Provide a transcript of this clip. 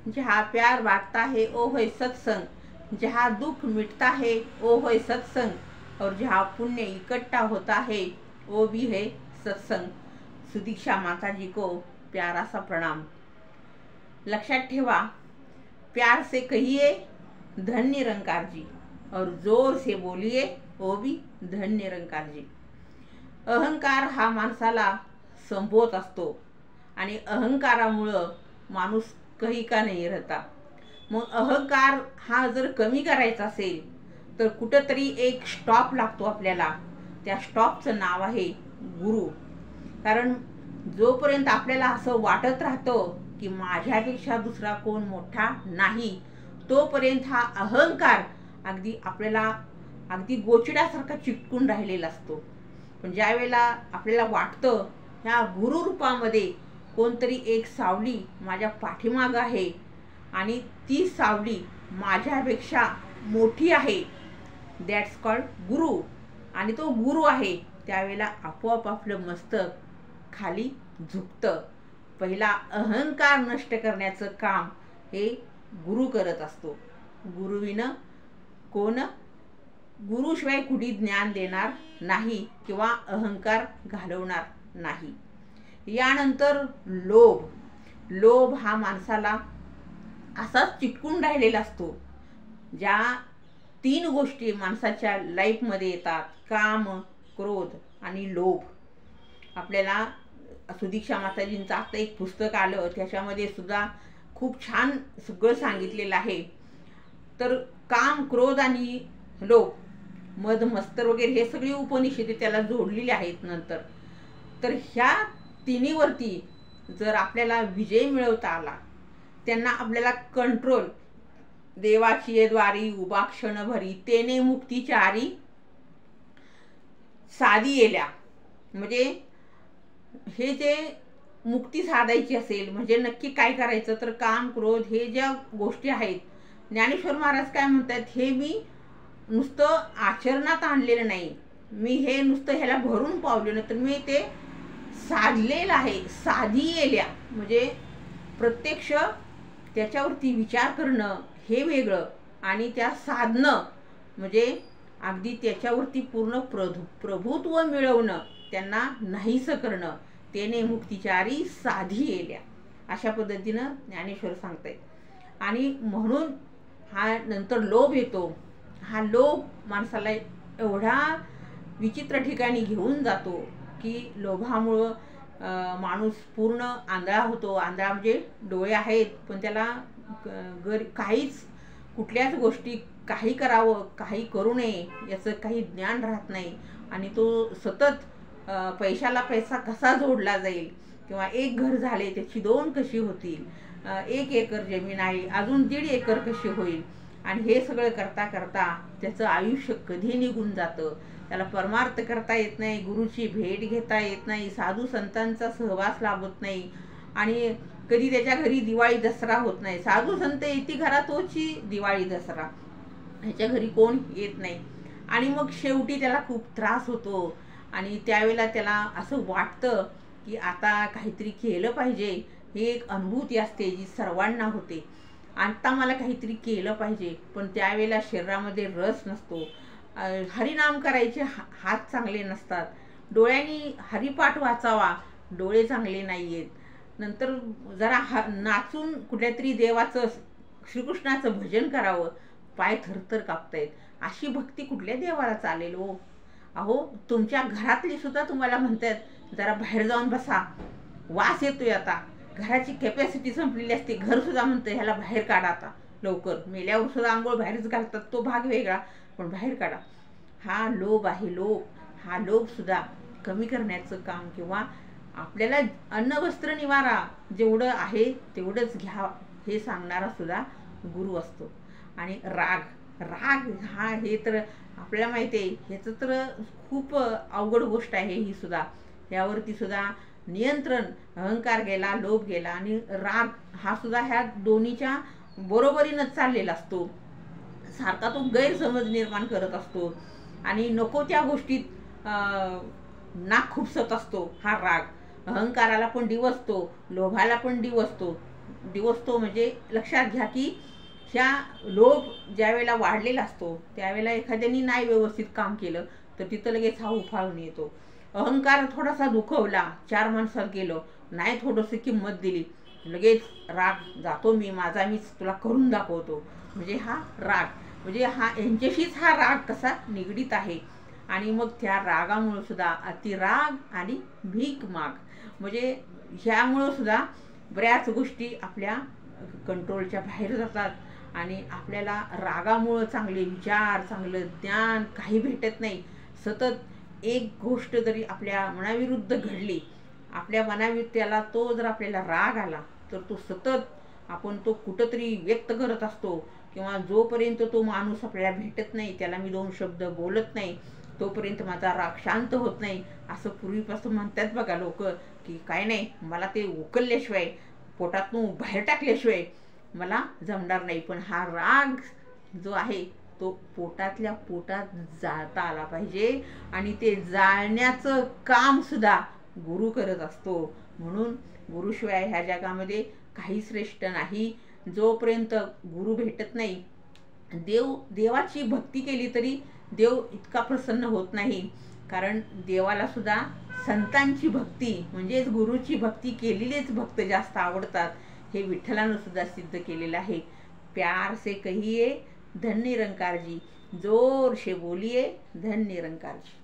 जहाँ प्यार बांटता है वो है सत्संग, जहाँ दुख मिटता है वो है सत्संग, और जहाँ पुण्य इकट्ठा होता है वो भी है सत्संग। सुदीक्षा माता जी को प्यारा सा प्रणाम। लक्षात ठेवा, प्यार से कहिए धन्य निरंकार जी, और जोर से बोलिए वो भी धन्य निरंकार जी। अहंकार हा माणसाला संपवत असतो आणि अहंकारामुळं माणूस काही का नाही राहता। मग अहंकार हा जर कमी करायचा असेल तर कुठंतरी एक स्टॉप लागतो आपल्याला। त्या स्टॉपचं नाव आहे गुरु। कारण जोपर्यंत आपल्याला असं वाटत राहतं की माझ्यापेक्षा दुसरा कोण मोठा नाही, तोपर्यंत हा अहंकार अगदी आपल्याला अगदी गोचिडासारखा चिटकून राहिलेला असतो। पण ज्या वेळेला आपल्याला वाटतं ह्या गुरुरूपामध्ये कोणतरी एक सावली माझ्या पाठीमागं आहे आणि ती सावली माझ्यापेक्षा मोठी आहे, दॅट्स कॉल्ड गुरु, आणि तो गुरु आहे, त्यावेळेला आपोआप आपलं मस्तक खाली झुकतं। पहिला अहंकार नष्ट करण्याचं काम हे गुरु करत असतो। गुरुविना कोण, गुरुशिवाय कुणी ज्ञान देणार नाही किंवा अहंकार घालवणार नाही। यानंतर लोभ। लोभ हा माणसाला असाच चिटकून राहिलेला असतो। ज्या 3 गोष्टी माणसाच्या लाईफमध्ये येतात, काम, क्रोध आणि लोभ। आपल्याला सुदीक्षा माताजींचं आता एक पुस्तक आलं, त्याच्यामध्ये सुद्धा खूप छान सगळं सांगितलेलं आहे। तर काम, क्रोध आणि लोभ, मद, मत्सर वगैरे हे सगळी उपनिषदे त्याला जोडलेली आहेत नंतर। तर ह्या तिन्हीवरती जर आपल्याला विजय मिळवता आला, त्यांना आपल्याला कंट्रोल, देवाची द्वारी उभा क्षण भरी तेने मुक्तीचारी साधी येल्या, म्हणजे हे जे मुक्ती साधायची असेल म्हणजे नक्की काय करायचं, तर काम, क्रोध हे ज्या गोष्टी आहेत, ज्ञानेश्वर महाराज काय म्हणतात, हे मी नुसतं आचरणात आणलेलं नाही, मी हे नुसतं ह्याला भरून पावलेलं, तर मी ते साधलेलं आहे। साधी येल्या म्हणजे प्रत्यक्ष त्याच्यावरती विचार करणं हे वेगळं, आणि त्या साधणं म्हणजे अगदी त्याच्यावरती पूर्ण प्रभुत्व मिळवणं, त्यांना नाहीसं करणं, तेने मुक्तीचारी साधी येल्या, अशा पद्धतीनं ज्ञानेश्वर सांगतायत। आणि म्हणून हा नंतर लोभ येतो। हा लोभ माणसाला एवढा विचित्र ठिकाणी घेऊन जातो की लोभामुळं माणूस पूर्ण आंधळा होतो। आंधळा म्हणजे डोळे आहेत पण त्याला काहीच, कुठल्याच गोष्टी काही करावं काही करू नये याचं काही ज्ञान राहत नाही, आणि तो सतत पैशाला पैसा कसा जोडला जाईल, किंवा एक घर झाले त्याची 2 कशी होतील, 1 एकर जमीन आहे अजून 1.5 एकर कशी होईल, आणि हे सगळं करता करता त्याचं आयुष्य कधी निघून जातं। त्याला परमार्थ करता येत नाही, गुरुची भेट घेता येत नाही, साधू संतांचा सहवास लाभत नाही, आणि कधी त्याच्या घरी दिवाळी दसरा होत नाही। साधू संत येती घरात तोची दिवाळी दसरा, ह्याच्या घरी कोण येत नाही, आणि मग शेवटी त्याला खूप त्रास होतो। आणि त्यावेळेला त्याला असं वाटतं की आता काहीतरी केलं पाहिजे, ही एक अनुभूती असते जी सर्वांना होते, आता मला काहीतरी केलं पाहिजे। पण त्यावेळेला शरीरामध्ये रस नसतो, हरिनाम करायचे हात चांगले नसतात, डोळ्यांनी हरिपाठ वाचावा, डोळे चांगले नाही आहेत, नंतर जरा नाचून कुठल्या तरी देवाचं, श्रीकृष्णाचं भजन करावं, पाय थरथर कापतायत, अशी भक्ती कुठल्या देवाला चालेल हो? अहो, तुमच्या घरातली सुद्धा तुम्हाला म्हणतात जरा बाहेर जाऊन बसा, वास येतोय, आता घराची कॅपॅसिटी संपलेली असते, घर सुद्धा म्हणतं ह्याला बाहेर काढा आता लवकर, मेल्यावर सुद्धा आंघोळ बाहेरच घालतात, तो भाग वेगळा, पण बाहेर काढा। हा लोभ आहे, लोभ। हा लोभ सुद्धा कमी करण्याचं काम, किंवा आपल्याला अन्न वस्त्र निवारा जेवढं आहे तेवढंच घ्या हे सांगणारा सुद्धा गुरु असतो। आणि राग, राग हा हे तर आपल्याला माहिती आहे, ह्याचं तर खूप अवघड गोष्ट आहे ही सुद्धा। यावरती सुद्धा नियंत्रण, अहंकार गेला, लोभ गेला, आणि राग हा सुद्धा ह्या दोन्हीच्या बरोबरीनंच चाललेला असतो। सारखा तो गैरसमज निर्माण करत असतो आणि नको त्या गोष्टीत नाक खुपसत असतो। हा राग अहंकाराला पण डिवचतो, लोभाला पण डिवचतो, दिवस तो म्हणजे लक्षात घ्या की ह्या लोभ ज्या वेळेला वाढलेला असतो त्यावेळेला एखाद्याने नाही व्यवस्थित काम केलं तर तिथं लगेच हा उफाळून येतो. अहंकार थोडासा दुखवला, 4 माणसात गेलो, नाही थोडंसं किंमत दिली, लगेच राग जातो, मी माझा मीच तुला करून दाखवतो. म्हणजे हा राग, म्हणजे यांच्याशीच हा राग कसा निगडीत आहे. आणि मग त्या रागामुळं सुद्धा अतिराग आणि भीक माग, म्हणजे ह्यामुळं सुद्धा बऱ्याच गोष्टी आपल्या कंट्रोलच्या बाहेर जातात. आणि आपल्याला रागामुळं चांगले विचार, चांगलं ज्ञान काही भेटत नाही. सतत एक गोष्ट जरी आपल्या मनाविरुद्ध घडली, आपल्या मनाविरुद्ध त्याला तो जर आपल्याला राग आला तर तो सतत आपण तो कुठंतरी व्यक्त करत असतो. किंवा जोपर्यंत तो माणूस आपल्याला भेटत नाही, त्याला मी 2 शब्द बोलत नाही, तोपर्यंत माझा राग शांत होत नाही. असं पूर्वीपासून म्हणतात बघा लोक, की काय नाही, मला ते उकलल्याशिवाय, पोटातून बाहेर टाकल्याशिवाय मला जमणार नाही. पण हा राग जो आहे तो पोटातल्या पोटात जाळता आला पाहिजे. आणि ते जाळण्याचं काम सुद्धा गुरु करत असतो. म्हणून गुरुशिवाय ह्या जगामध्ये काही श्रेष्ठ नाही. जोपर्यंत गुरु भेटत नाही, देवाची भक्ती केली तरी देव इतका प्रसन्न होत नाही. कारण देवाला सुद्धा संतांची भक्ती म्हणजेच गुरुची भक्ती केलेलेच भक्त जास्त आवडतात. हे विठ्ठलानं सुद्धा सिद्ध केलेलं आहे. प्यार से कहिए धन निरंकार जी, जोर से बोलिए धन निरंकार जी.